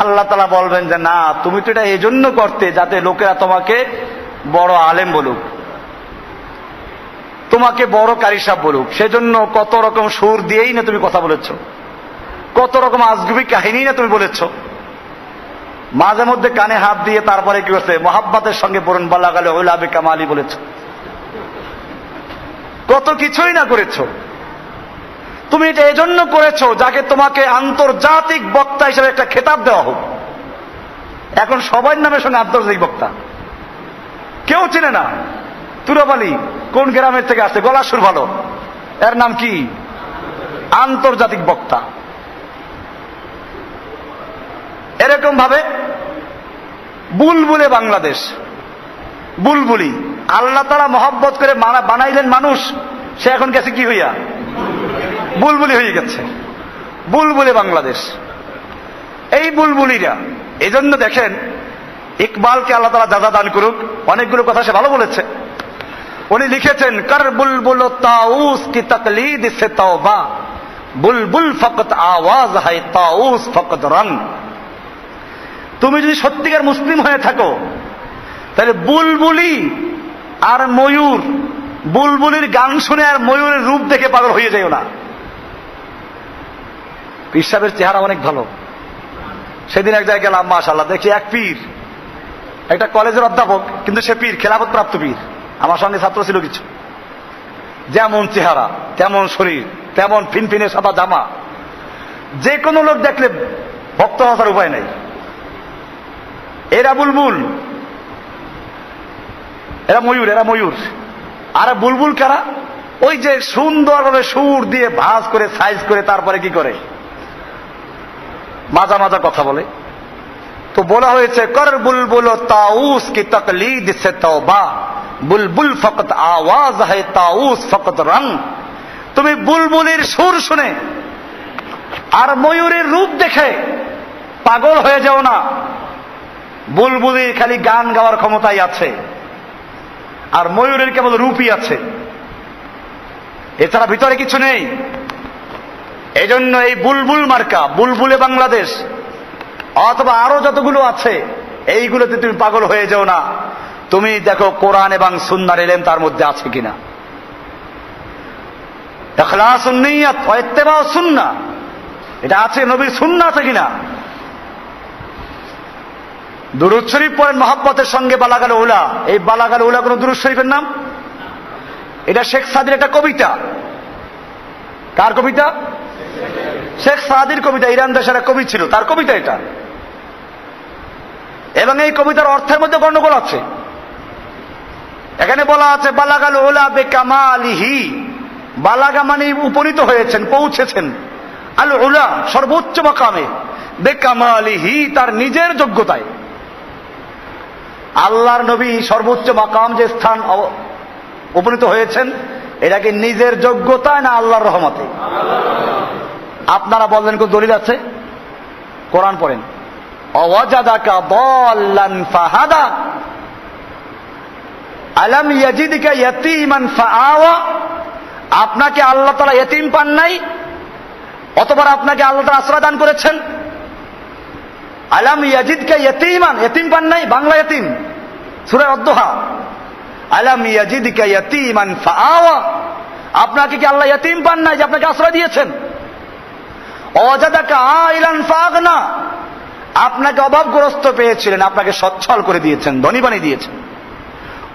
আল্লাহ তাআলা বলবেন যে না, তুমি তো এটা এই জন্য করতে যাতে লোকেরা তোমাকে বড় আলেম বলুক, তোমাকে বড় কারি সাহেব বলুক, সেজন্য কত রকম সুর দিয়েই না তুমি কথা বলেছো, কত রকম আজগুবি কাহিনী না তুমি বলেছো, মাঝে মধ্যে কানে হাত দিয়ে তারপরে কি হচ্ছে, মোহাব্বতের সঙ্গে বরুণ বালাগালে ওইলাবে কামালি বলেছ, কত কিছুই না করেছো। তুমি এটা এজন্য করেছো যাকে তোমাকে আন্তর্জাতিক বক্তা হিসেবে একটা খেতাব দেওয়া হোক। এখন সবার নামের সঙ্গে আন্তর্জাতিক বক্তা, কেউ চিনে না। তুরব আলী কোন গ্রামের থেকে আসছে, গলার সুর ভালো, এর নাম কি? আন্তর্জাতিক বক্তা। এরকম ভাবে বুলবুলে বাংলাদেশ, বুলবুলি, আল্লাহ তাআলা মহব্বত করে বানাইলেন মানুষ, সে এখন গেছে কি হইয়া? বুলবুলি হয়ে গেছে, বুলবুলে বাংলাদেশ। এই বুলবুলিরা, এই জন্য দেখেন ইকবালকে আল্লাহ তাআলা যাজা দান করুক, অনেকগুলো কথা সে ভালো বলেছে। উনি লিখেছেন, কর বুলবুল তাউস কি তকলিদ সে তওবা, বুলবুল ফকত আওয়াজ হয় তাউস ফকত রং। তুমি যদি সত্যিকার মুসলিম হয়ে থাকো, তাহলে বুলবুলি আর ময়ূর, বুলবুলির গান শুনে আর ময়ূরের রূপ দেখে পাগল হয়ে যাও না। পীর সাহেবের চেহারা অনেক ভালো। সেদিন এক জায়গায় গেলাম, মাশাআল্লাহ, দেখি এক পীর, একটা কলেজের অধ্যাপক, কিন্তু সে পীর, খেলাফত প্রাপ্ত পীর। আমার সঙ্গে ছাত্র ছিল কিছু, যেমন চেহারা তেমন শরীর, তেমন ফিনফিনে সাদা জামা, যে কোনো লোক দেখলে ভক্ত হওয়ার উপায় নাই। এরা বুলবুল, এরা ময়ূর, এরা ময়ূর। আর বুলবুল কারা? ওই যে সুন্দরভাবে সুর দিয়ে ভাঁজ করে সাইজ করে তারপরে কি করে, মাজা মাজা কথা বলে। তো বলা হয়েছে, কর বুলবুল তাউস কি তকলিদ সে তওবা, বুলবুল ফকত আওয়াজ হয় তাউস ফকত রং। তুমি বুলবুলির সুর শুনে আর ময়ূরের রূপ দেখে পাগল হয়ে যাও না। বুলবুলির খালি গান গাওয়ার ক্ষমতাই আছে, আর ময়ূরের কেবল রূপই আছে, এছাড়া ভিতরে কিছু নেই। এজন্য এই বুলবুল মার্কা, বুলবুলে বাংলাদেশ অথবা আরো যতগুলো আছে, এইগুলোতে তুমি পাগল হয়ে যাও না। তুমি দেখো কোরআন এবং সুন্নাহর ইলম তার মধ্যে আছে কিনা, ইখলাসুন নিয়ত ওয়া ইত্তিবাউ সুন্নাহ, এটা আছে, নবীর সুন্নাহ আছে কিনা। দুরূদ শরীফ পড়েন মহব্বতের সঙ্গে, বালাগাল উলা। এই বালাগাল উলা কোন দুরূদ শরীফের নাম? এটা শেখ সাদির একটা কবিতা। কার কবিতা? শেখ সাদির কবিতা। ইরান দেশের এক কবি ছিল, তার কবিতা এটা। এবং এই কবিতার অর্থের মধ্যে গন্ডগোল আছে। এখানে বলা আছে বালাগাল উলা বিকামালিহি, বালাগা মানে উপনীত হয়েছেন, পৌঁছেছেন, আল উলা সর্বোচ্চ মাকামে, বিকামালিহি তার নিজের যোগ্যতায়। আল্লাহর নবী সর্বোচ্চ মাকাম যে স্থান উপনীত হয়েছেন, এটা কি নিজের যোগ্যতায় না আল্লাহর রহমতে? আপনারা বললেন কোন দলিল আছে? কোরআন পড়েন। ওয়াজাদাকা দাল্লান ফাহাদা আলাম ইয়াজিদকা ইয়াতীমান ফাআওয়া। আপনাকে আল্লাহ তাআলা ইতিম পান নাই, অতবার আপনাকে আল্লাহ তাআলা আশ্রয় দান করেছেন। আলাম ইয়াজিদকা ইয়াতীমান, ইতিম পান নাই, বাংলা ইতিম, সূরা আদ-দুহা। আলাম ইয়াজিদকা ইয়াতীমান ফাআওয়া, আপনাকে কি আল্লাহ ইতিম পান নাই যে আপনাকে আশ্রয় দিয়েছেন? ওয়াজাদাকা আইলান ফাগনা, আপনাকে অভাবগ্রস্ত পেয়েছিলেন, আপনাকে সচ্ছল করে দিয়েছেন, ধনী বানিয়ে দিয়েছেন।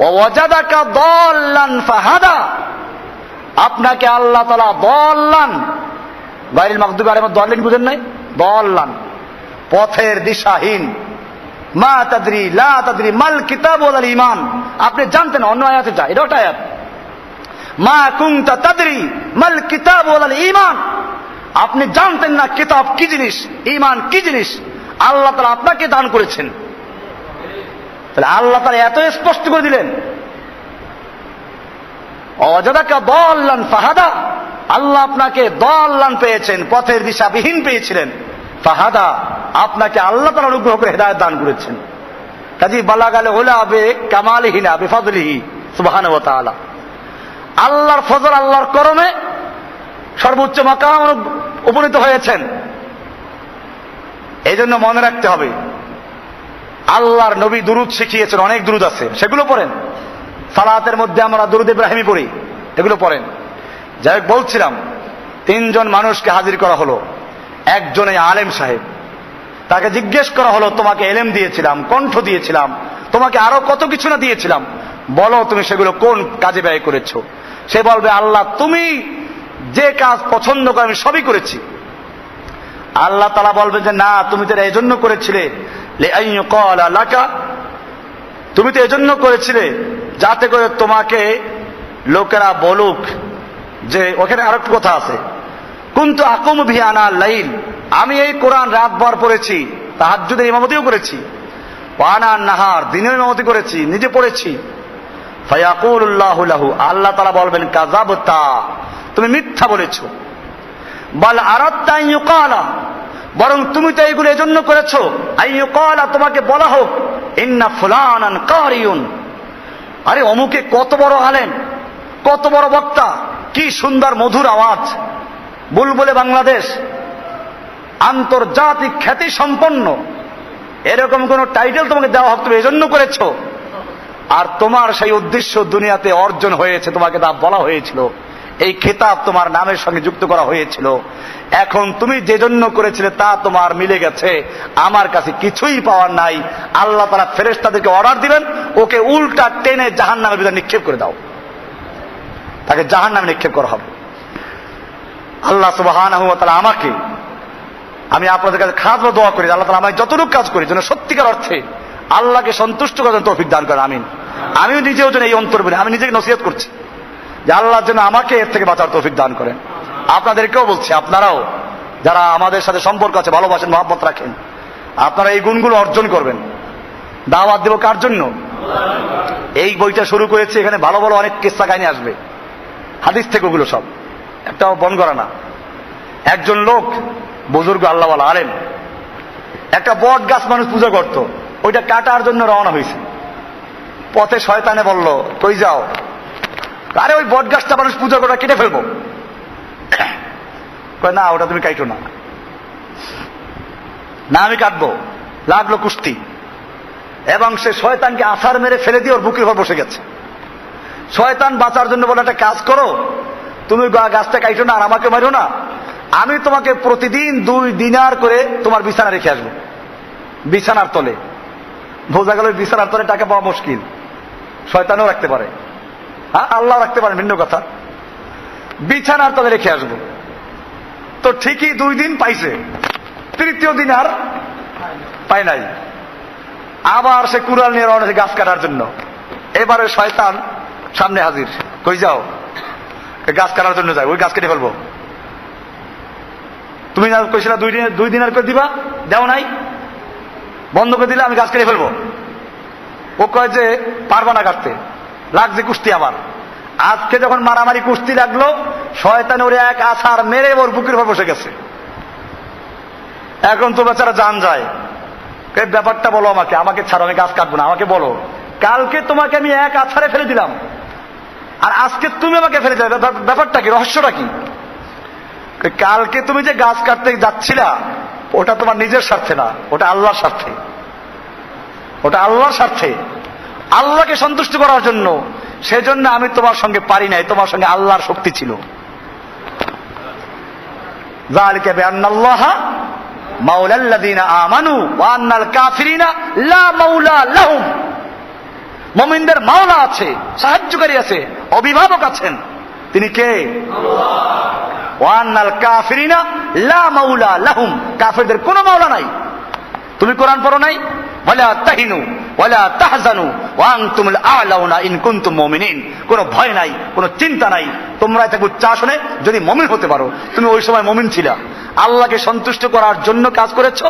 ওয়াজাদাকা দাল্লান ফাহাদা, আপনাকে আল্লাহ তাআলা দাল্লান, গায়রুল মাগদুবি আলাইহিম দাল্লিন বুঝেন নাই? দাল্লান পথের দিশাহীন, মা তাদরি লা তাদরি মাল কিতাব ওয়াল ঈমান, আপনি জানতেন, অন্য আয়াতে যা, এটা একটা আয়াত, মা কুনতা তাদরি মাল কিতাব ওয়াল ঈমান, আপনি জানতেন না কিতাব কি জিনিস, ঈমান কি জিনিস, আল্লাহ তাআলা আপনাকে দান করেছেন। তাহলে আল্লাহ তাআলা এত স্পষ্ট করে দিলেন, ওয়াজাদাকা দাল্লান ফাহাদা, আল্লাহ আপনাকে দাল্লান পেয়েছেন, পথের দিশাবিহীন পেয়েছিলেন, ফাহাদা আপনাকে আল্লাহ তাআলা অনুগ্রহ করে হেদায়েত দান করেছেন। কাজী বালাগাল উলা বিকামালিহি না বিফাদলিহি সুবহানাহু ওয়া তাআলা। আল্লাহর ফজল, আল্লাহর করমে সর্বোচ্চ মাকাম উপনীত হয়েছেন। এই জন্য মনে রাখতে হবে, আল্লাহর নবী দুরূদ শিখিয়েছেন, অনেক দুরূদ আছে, সেগুলো পড়েন। সালাতের মধ্যে আমরা দুরূদ ইব্রাহিমী পড়ি, এগুলো পড়েন। যাই হোক, বলছিলাম, তিনজন মানুষকে হাজির করা হলো। একজন এই আলেম সাহেব, তাকে জিজ্ঞেস করা হলো, তোমাকে এলেম দিয়েছিলাম, কণ্ঠ দিয়েছিলাম, তোমাকে আরো কত কিছু না দিয়েছিলাম, বলো তুমি সেগুলো কোন কাজে ব্যয় করেছো? সে বলবে, আল্লাহ তুমি যে কাজ পছন্দ করো আমি সবই করেছি। আল্লাহ তাআলা বলবে যে না, তুমি তো এজন্য করেছিলে, লিআইয়ুকালা লাকা, তুমি তো এজন্য করেছিলে যাতে করে তোমাকে লোকেরা বলুক যে, ওখানে আরেকটা কথা আছে, কুনতু আকুমু বিহি আনাল লাইল, আমি এই কোরআন রাতভর পড়েছি, তাহাজ্জুদের ইমামতিও করেছি, ওয়া আনান নাহার, দিনের ইমামতি করেছি, নিজে পড়েছি। ফায়াকুলুল্লাহু লাহু, আল্লাহ তাআলা বলবেন, কাযাবতা, তুমি মিথ্যা বলেছো। বাল আরাদতা আন ইউকালা, বরং তুমি তো এইগুলো এজন্য করেছো, আন ইউকালা, তোমাকে বলা হোক, ইন্না ফুলানান কারিউন, আরে অমুকে কত বড় আলেম, কত বড় বক্তা, কি সুন্দর মধুর আওয়াজ, বুলবুলে বাংলাদেশ, আন্তর্জাতিক খ্যাতি সম্পন্ন, এরকম কোন টাইটেল তোমাকে দেওয়া হোক, তুমি এজন্য করেছো। আর তোমার সেই উদ্দেশ্য দুনিয়াতে অর্জন হয়েছে, তোমাকে তা বলা হয়েছিল, এই খেতাব তোমার নামের সঙ্গে যুক্ত করা হয়েছিল। এখন তুমি যে জন্য করেছিলে তা তোমার মিলে গেছে, আমার কাছে কিছুই পাওয়ার নাই। আল্লাহ তাআলা ফেরেশতাদেরকে অর্ডার দিবেন, ওকে উল্টা টেনে জাহান্নামের ভিতরে নিক্ষেপ করে দাও, তাকে জাহান্নামে নিক্ষেপ করা হবে। আল্লাহ সুবহানাহু ওয়া তাআলা আমাকে, আমি আপনাদের কাছে খাস দোয়া করি, আল্লাহ তাআলা আমাকে যতটুকু কাজ করি যেন সত্যিকার অর্থে আল্লাহকে সন্তুষ্ট করার তৌফিক দান করেন, আমিন। আমিও নিজেও যেন এই অন্তর বলি, আমি নিজেকে নসিহত করছি যে আল্লাহ যেন আমাকে এর থেকে বাঁচার তৌফিক দান করেন। আপনাদেরকেও বলছি, আপনারাও যারা আমাদের সাথে সম্পর্ক আছে, ভালোবাসেন, মহব্বত রাখেন, আপনারা এই গুণগুলো অর্জন করবেন। দাওয়াত দেব কার জন্য? এই বইটা শুরু করেছি, এখানে ভালো ভালো অনেক কিস্সা কাহিনী আসবে, হাদিস থেকে, ওগুলো সব একটাও বন করা না। একজন লোক বুজুর্গ আল্লাহওয়ালা আলেম, একটা বট গাছ মানুষ পূজা করত, ওইটা কাটার জন্য রওনা হয়েছে। পথে শয়তানে বলল, কই যাও? আরে ওই বট গাছটা মানুষ পূজা করে, কেটে ফেলবো। কয় না, ওটা তুমি কাটো না। না, আমি কাটবো। লাগলো কুস্তি, এবং সে শয়তানকে আছাড় মেরে ফেলে দিয়ে ওর বুকের উপর বসে গেছে। শয়তান বাঁচার জন্য বলে, একটা কাজ করো, তুমি গাছটা কাটো না আর আমাকে মারো না, আমি তোমাকে প্রতিদিন 2 দিনার করে তোমার বিছানা রেখে আসবো, বিছানার তলে। বোঝা গেল বিছানার তলে টাকা পাওয়া মুশকিল। শয়তানও রাখতে পারে, হ্যাঁ, আল্লাহ রাখতে পারেন, ভিন্ন কথা। বিছানার তলে রেখে আসবো। তো ঠিকই 2 দিন পাইছে, 3য় দিন আর পায় নাই। আবার সে কুড়াল নিয়ে রওনা গাছ কাটার জন্য। এবারে শয়তান সামনে হাজির, কই যাও? গাছ কাটার জন্য যায়, ওই গাছ কেটে ফেলবো। তুমি না কইছিলা 2 দিন আর করে দিবা, দেও নাই, বন্ধ করে দিলে আমি গাছ কেটে ফেলবো। ও কয় যে পারবা না কাটতে, লাগছে কুস্তি। আবার আজকে যখন মারামারি কুস্তি লাগলো, শয়তান ওরে এক আছাড় মেরে ওর বুকের উপর বসে গেছে। এখন তো বেচারা জান যায়। ব্যাপারটা বলো আমাকে, আমাকে ছাড়ো, আমি গাছ কাটবো না, আমাকে বলো। কালকে তোমাকে আমি এক আছাড়ে ফেলে দিলাম, আর আজকে তুমি আমাকে ফেলে দিলে, ব্যাপারটা কি, রহস্যটা কি? কালকে তুমি যে গাছ কাটতে যাচ্ছিলা, ওটা তোমার নিজের স্বার্থে না, ওটা আল্লাহর স্বার্থে। ওটা আল্লাহর স্বার্থে, আল্লাহকে সন্তুষ্ট করার জন্য। সেজন্য আমি তোমার সঙ্গে পারি নাই, তোমার সঙ্গে আল্লাহর শক্তি ছিল। যালিকা বিআন্নাল্লাহা মাওলাল্লাযীনা আমানু ওয়া আন্নাল কাফিরিনা লা মাওলা লাহুম। মুমিনদের মাওলা আছে, সাহায্যকারী আছে, অভিভাবক আছেন। তিনি কে? আল্লাহ। ওয়া আন্নাল কাফিরিনা লা মাওলা লাহুম, কাফেরদের কোনো মাওলা নাই। তুমি কোরআন পড়ো নাই? ওয়ালা তাহিনু ওয়ালা তাহজানু ওয়া আনতুমুল আ'লাউনা ইন কুনতুম মুমিনিন। কোনো ভয় নাই, কোনো চিন্তা নাই, তোমরা থাকবে উচ্চাসনে যদি মুমিন হতে পারো। তুমি ওই সময় মুমিন ছিলা, আল্লাহকে সন্তুষ্ট করার জন্য কাজ করেছো।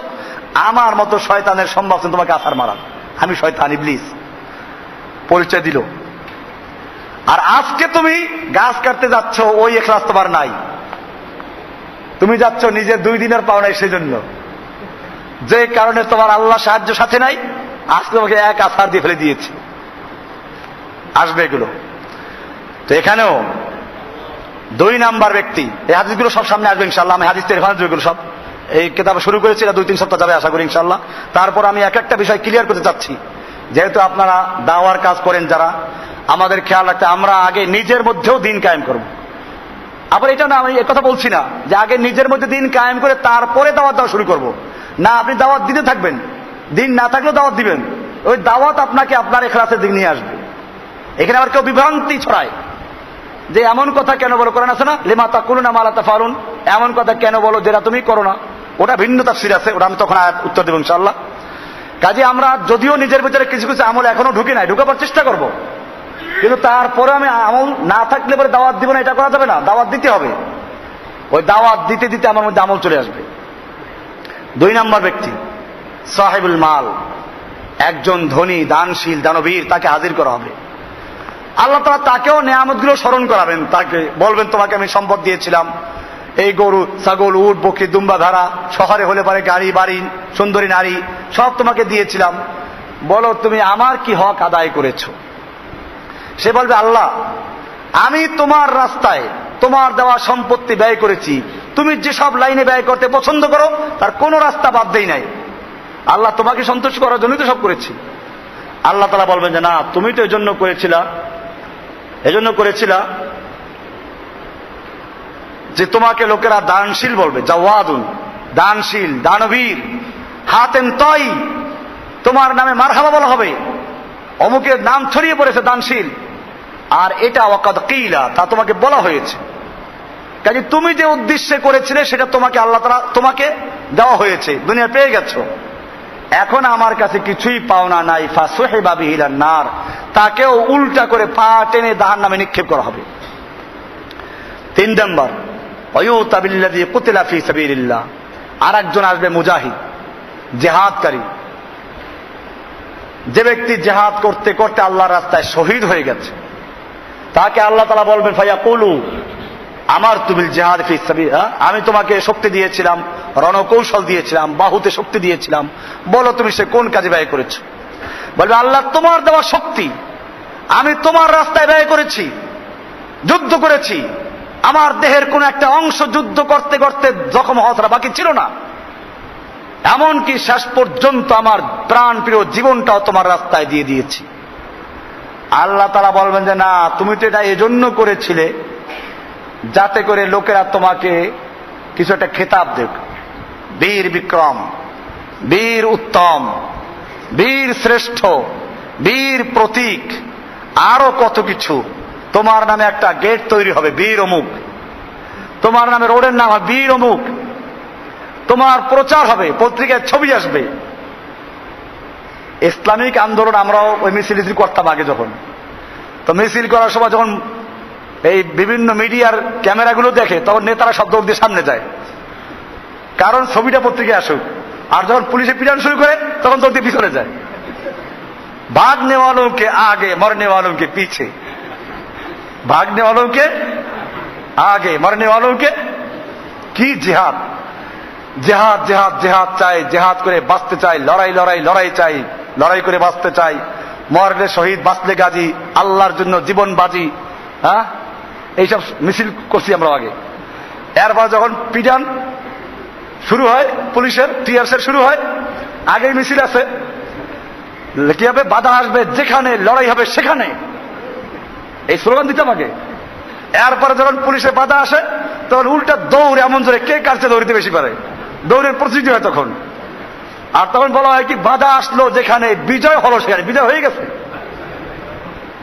আমার মতো শয়তানের সম্ভব তোমাকে আছাড় মারা। আমি শয়তান, ইবলিস পরিচয় দিল। আর আজকে তুমি গাছ কাটতে যাচ্ছ, ওই ইখলাস তোমার নাই। তুমি যাচ্ছ নিজের 2 দিনের পাও নাই, সেজন্য যে কারণে তোমার আল্লাহ সাহায্য সাথে নাই। আজকে তোমাকে এক আছাড় দিয়ে ফেলে দিয়েছি। আসবে এগুলো। তো এখানেও 2 নাম্বার ব্যক্তি, এই হাদিসগুলো সব সামনে আসবে ইনশাআল্লাহ। আমি হাদিস রেফারেন্স এগুলো সব এই কিতাবে শুরু করেছি, 2-3 সপ্তাহ যাবে আশা করি ইনশাআল্লাহ। তারপর আমি একটা বিষয় ক্লিয়ার করতে চাচ্ছি। যেহেতু আপনারা দাওয়ার কাজ করেন যারা, আমাদের খেয়াল রাখতে, আমরা আগে নিজের মধ্যেও দিন কায়েম করব। আবার এটা না, আমি কথা বলছি না যে আগে নিজের মধ্যে দিন কায়েম করে তারপরে দাওয়াত দেওয়া শুরু করব। না, আপনি দাওয়াত দিতে থাকবেন, দিন না থাকলেও দাওয়াত দিবেন। ওই দাওয়াত আপনাকে আপনার ইখলাসের দিক নিয়ে আসবে। এখানে আবার কেউ বিভ্রান্তি ছড়ায় যে এমন কথা কেন বলো, কোরআন আছে না, লিমা তাকুলুনা মা লা তাফআলুন, এমন কথা কেন বলো যেটা তুমি করো না। ওটা ভিন্ন তাফসীর আছে, ওটা আমি তখন আয়াত উত্তর দেব ইনশাআল্লাহ। কাজে আমরা যদিও নিজের ভিতরে কিছু কিছু আমল এখনো ঢুকে নাই, ঢুকাবার চেষ্টা করব, কিন্তু তারপরে আমি আমল না থাকলে পরে দাওয়াত দিব না, এটা করা যাবে না। দাওয়াত দিতে হবে। ওই দাওয়াত দিতে দিতে আমার মধ্যে আমল চলে আসবে। 2 নম্বর ব্যক্তি সাহেবুল মাল, একজন ধনী দানশীল দানবীর, তাকে হাজির করা হবে। আল্লাহ তাআলা তাকেও নেয়ামতগুলো স্মরণ করাবেন। তাকে বলবেন, তোমাকে আমি সম্পদ দিয়েছিলাম, এই গরু ছাগল উট বকরি দুম্বা ভেড়া, শহরে হলে পারে গাড়ি বাড়ি সুন্দরী নারী সব তোমাকে দিয়েছিলাম, বলো তুমি আমার কি হক আদায় করেছো? সে বলবে, আল্লাহ আমি তোমার রাস্তায় তোমার দেওয়া সম্পত্তি ব্যয় করেছি, তুমি যেসব লাইনে ব্যয় করতে পছন্দ করো তার কোনো রাস্তা বাদ দেই নাই। আল্লাহ তোমাকে সন্তুষ্ট করার জন্যই তো সব করেছি। আল্লাহ তাআলা বলবেন যে না, তুমি তো এজন্য করেছিলা যে তোমাকে লোকেরা দানশীল বলবে, জাওয়াদুন, দানশীল দানবীর, হাতেম তই, তোমার নামে মারহাবা বলা হবে, অমুকের নাম ছড়িয়ে পড়েছে দানশীল। আর এটা ওয়াকাদ কিলা, তা তোমাকে বলা হয়েছে। কাজে তুমি যে উদ্দেশ্যে করেছিলে সেটা তোমাকে আল্লাহ তাআলা তোমাকে দেওয়া হয়েছে, দুনিয়া পেয়ে গেছো। এখন আমার কাছে কিছুই পাওনা নাই, ফাসুহিবা বিহি ইলান নার, তাকেও উল্টা করে পা টেনে জাহান্নামে নিক্ষেপ করা হবে। 3 নম্বর, ওয়ায়ুতা বিল্লাযী কুতিলা ফী সাবিলিল্লাহ, আরেকজন আসবে মুজাহিদ, জিহাদকারী, যে ব্যক্তি জিহাদ করতে করতে আল্লাহর রাস্তায় শহীদ হয়ে গেছে। তাকে আল্লাহ তাআলা বলবেন, ফায়াকুলু আমারতু বিল জিহাদ ফী সাবিলিল্লাহ, আমি তোমাকে শক্তি দিয়েছিলাম, রণকৌশল দিয়েছিলাম, বাহুতে শক্তি দিয়েছিলাম, বলো তুমি সে কোন কাজে ব্যয় করেছো? বলবে, আল্লাহ তোমার দেওয়া শক্তি আমি তোমার রাস্তায় ব্যয় করেছি, যুদ্ধ করেছি, আমার দেহের কোন একটা অংশ যুদ্ধ করতে করতে জখম হওয়া ছাড়া বাকি ছিল না। এমনকি শেষ পর্যন্ত আমার প্রাণ প্রিয় জীবনটাও তোমার রাস্তায় দিয়ে দিয়েছি। আল্লাহ তাআলা বলবেন যে না, তুমি তো এটা এজন্য করেছিলে যাতে করে লোকেরা তোমাকে কিছু একটা খেতাব দেখ, বীর বিক্রম, বীর উত্তম, বীর শ্রেষ্ঠ, বীর প্রতীক, আরো কত কিছু। তোমার নামে একটা গেট তৈরি হবে বীর অমুক, তোমার নামে রোডের নাম হবে বীর অমুক, তোমার প্রচার হবে, পত্রিকায় ছবি আসবে। ইসলামিক আন্দোলন আমরাও ওই মিছিল করতাম আগে যখন, তো মিছিল করার সময় যখন এই বিভিন্ন মিডিয়ার ক্যামেরাগুলো দেখে তখন নেতারা সব দৌড় দিয়ে সামনে যায়, কারণ ছবিটা পত্রিকায় আসুক। আর যখন পুলিশে পিটান শুরু করে তখন দৌড় দিয়ে পিছনে যায়। भागने वालों के आगे मरने वालों के पीछे, भागने वालों के आगे मरने वालों के কি জিহাদ, জেহাদ জেহাদ জেহাদ চাই, জেহাদ করে বাঁচতে চাই, লড়াই লড়াই লড়াই চাই, লড়াই করে বাঁচতে চাই, মরলে শহীদ বাঁচলে গাজী, আল্লাহর জন্য জীবন বাজি। হ্যাঁ, এইসব মিছিল করছি আমরা আগে। এরপর যখন পিটান শুরু হয়, পুলিশের টিয়ারশেল শুরু হয়, আগেই মিছিল আছে, কি হবে, বাধা আসবে যেখানে, লড়াই হবে সেখানে, এই স্লোগান দিতাম আগে। এরপরে যখন পুলিশের বাধা আসে তখন উল্টা দৌড়, এমন জোরে কে কার চেয়ে দৌড়িতে বেশি পারে, দৌড়ের প্রতিযোগিতা হয় তখন। আর তখন বলা হয় কি, বাধা আসলো যেখানে বিজয় হলো সেখানে, বিজয় হয়ে গেছে।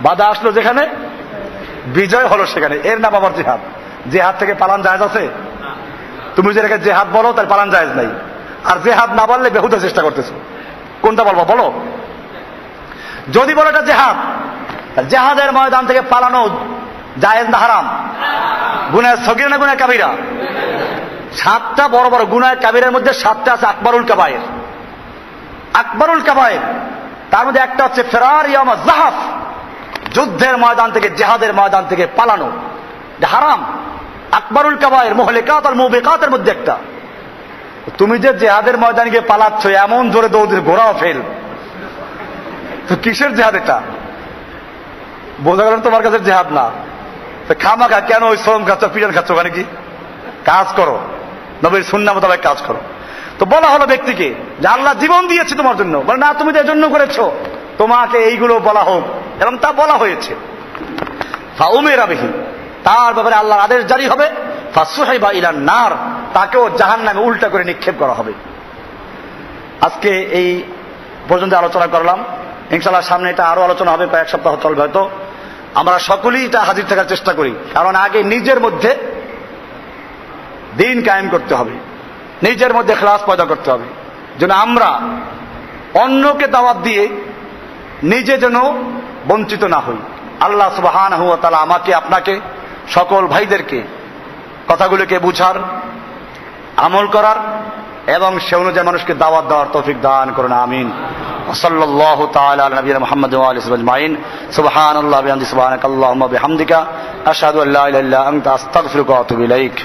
বাধা আসলো যেখানে বিজয় হলো সেখানে, এর নাম আবার জিহাদ। জেহাদ থেকে পালান জায়েজ আছে? তুমি যেটাকে জেহাদ বলো তার পালান জায়েজ নাই। আর জেহাদ না বললে বেহুদা চেষ্টা করতেছো, কোনটা বলবো বলো? যদি বলো এটা জেহাদ, জেহাদের ময়দান থেকে পালানো জায়েজ না হারাম? গুনাহ সগীরা না গুনাহ কাবীরা? 7টা বড় বড় গুনাহ কাবীরার মধ্যে 7টা আছে আকবরুল কাবায়ের। আকবরুল কাবায়ের, তার মধ্যে একটা হচ্ছে ফেরার ইয়ামা জাহাফ, যুদ্ধের ময়দান থেকে, জেহাদের ময়দান থেকে পালানো, এটা হারাম। আকবরুল কাবায়ের, মুহলিকাত আর মুবিকাতের মধ্যে একটা। তুমি যে জেহাদের ময়দানে গিয়ে পালাচ্ছ, এমন জোরে দৌড়, ঘোড়াও ফেল, তো কিসের জেহাদ এটা? বোঝা গেল তোমার কাছে জেহাদ না। খামাখা কেন ওই শ্রম খাচ্ছ, পিটান খাচ্ছ? ওখানে কি কাজ করো, নবীর সুন্নাহ মোতাবেক কাজ করো। তো বলা হলো ব্যক্তিকে যে আল্লাহ জীবন দিয়েছে তোমার জন্য, বলে না তুমি তো এর জন্য করেছো, তোমাকে এইগুলো বলা হোক, এবং তা বলা হয়েছে। ফাউমেরা বিহি, তার ব্যাপারে আল্লাহর আদেশ জারি হবে। ফাসুহাইবা ইলান নার, তাকেও জাহান্নামে উল্টা করে নিক্ষেপ করা হবে। আজকে এই পর্যন্ত আলোচনা করলাম, ইনশাআল্লাহ সামনে এটা আরো আলোচনা হবে, প্রায় 1 সপ্তাহ চলবে হয়তো। আমরা সকলেই এটা হাজির থাকার চেষ্টা করি, কারণ আগে নিজের মধ্যে দিন কায়েম করতে হবে, নিজের মধ্যে ইখলাস পয়দা করতে হবে, যেন আমরা অন্যকে দাওয়াত দিয়ে নিজে যেন বঞ্চিত না হই। আল্লাহ সুবহানাহু ওয়া তাআলা আমাকে, আপনাকে, সকল ভাইদেরকে কথাগুলোকে বুঝার, আমল করার এবং সে অনুযায়ী মানুষকে দাওয়াত দেওয়ার তৌফিক দান করুন, আমিন। সাল্লাল্লাহু তাআলা আলা নবিয়িনা মুহাম্মাদ ওয়া আলিহি আজমাইন। সুবহানাল্লাহি ওয়া বিহামদিহি, সুবহানাকাল্লাহুম্মা ওয়া বিহামদিকা, আশহাদু আল্লা ইলাহা ইল্লা আনতা, আস্তাগফিরুকা ওয়া আতুবু ইলাইক।